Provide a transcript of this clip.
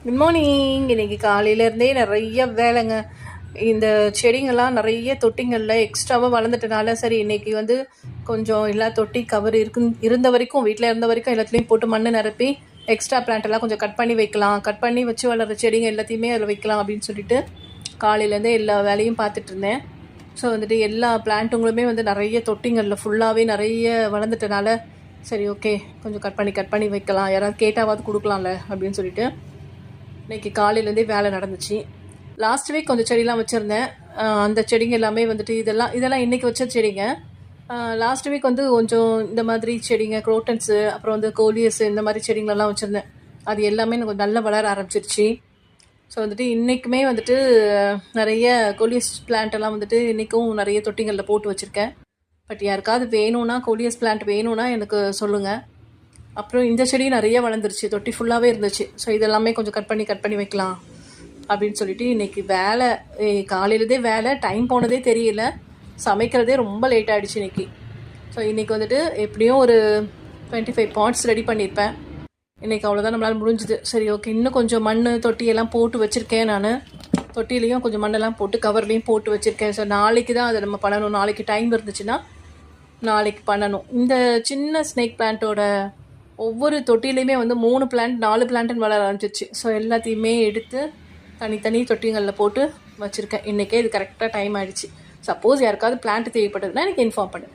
Good morning. இன்றைக்கி காலையிலேருந்தே நிறைய வேலைங்க. இந்த செடிங்கள்லாம் நிறைய தொட்டிங்களில் எக்ஸ்ட்ராவாக வளர்ந்துட்டனால சரி இன்றைக்கி கொஞ்சம் எல்லா தொட்டி கவர் இருந்த வரைக்கும் வீட்டில் இருந்த வரைக்கும் எல்லாத்துலேயும் போட்டு மண் நிரப்பி எக்ஸ்ட்ரா பிளான்ட்டெல்லாம் கொஞ்சம் கட் பண்ணி வைக்கலாம், கட் பண்ணி வச்சு வளர்கிற செடிங்க எல்லாத்தையுமே அதில் வைக்கலாம் அப்படின்னு சொல்லிட்டு காலையிலேருந்தே எல்லா வேலையும் பார்த்துட்டு இருந்தேன். ஸோ எல்லா பிளான்ட்டுங்களுமே நிறைய தொட்டிங்களில் ஃபுல்லாகவே நிறைய வளர்ந்துட்டனால சரி ஓகே கொஞ்சம் கட் பண்ணி வைக்கலாம், யாராவது கேட்டாவது கொடுக்கலாம்ல அப்படின்னு சொல்லிட்டு இன்றைக்கி காலையிலேருந்தே வேலை நடந்துச்சு. லாஸ்ட் வீக் கொஞ்சம் செடியெலாம் வச்சுருந்தேன். அந்த செடிங்க எல்லாமே இதெல்லாம் இன்றைக்கி வச்ச செடிங்க. லாஸ்ட் வீக் கொஞ்சம் இந்த மாதிரி செடிங்க குரோட்டன்ஸு அப்புறம் கோலியஸ் இந்த மாதிரி செடிங்களெல்லாம் வச்சுருந்தேன். அது எல்லாமே எனக்கு நல்லா வளர ஆரம்பிச்சிருச்சு. ஸோ இன்றைக்குமே நிறைய கோலியஸ் பிளான்ட்டெல்லாம் இன்றைக்கும் நிறைய தொட்டிங்களில் போட்டு வச்சுருக்கேன். பட் யாருக்காவது வேணும்னா கோலியஸ் பிளான்ட் வேணும்னா எனக்கு சொல்லுங்கள். அப்புறம் இந்த செடி நிறைய வளர்ந்துருச்சு, தொட்டி ஃபுல்லாகவே இருந்துச்சு. ஸோ இதெல்லாமே கொஞ்சம் கட் பண்ணி வைக்கலாம் அப்படின்னு சொல்லிட்டு இன்றைக்கி வேலை காலையிலதே வேலை டைம் போனதே தெரியல. சமைக்கிறதே ரொம்ப லேட் ஆகிடுச்சு இன்றைக்கி. ஸோ இன்றைக்கி எப்படியும் ஒரு 25 பாட்ஸ் ரெடி பண்ணியிருப்பேன். இன்றைக்கி அவ்வளோதான் நம்மளால் முடிஞ்சுது. சரி ஓகே, இன்னும் கொஞ்சம் மண் தொட்டியெல்லாம் போட்டு வச்சுருக்கேன். நான் தொட்டிலையும் கொஞ்சம் மண்ணெல்லாம் போட்டு கவர்லேயும் போட்டு வச்சுருக்கேன். ஸோ நாளைக்கு தான் அதை நம்ம பண்ணணும். நாளைக்கு டைம் இருந்துச்சுன்னா நாளைக்கு பண்ணணும். இந்த சின்ன ஸ்னேக் பிளான்ட்டோட ஒவ்வொரு தொட்டிலையுமே 3 பிளான்ட் 4 பிளான்ட்டுன்னு வளர ஆரம்பிச்சிச்சு. ஸோ எல்லாத்தையுமே எடுத்து தனித்தனி தொட்டிங்களில் போட்டு வச்சுருக்கேன். இன்றைக்கே இது கரெக்டாக டைம் ஆகிடுச்சு. சப்போஸ் யாருக்காவது பிளான்ட் தேவைப்பட்டதுன்னா எனக்கு இன்ஃபார்ம் பண்ணு.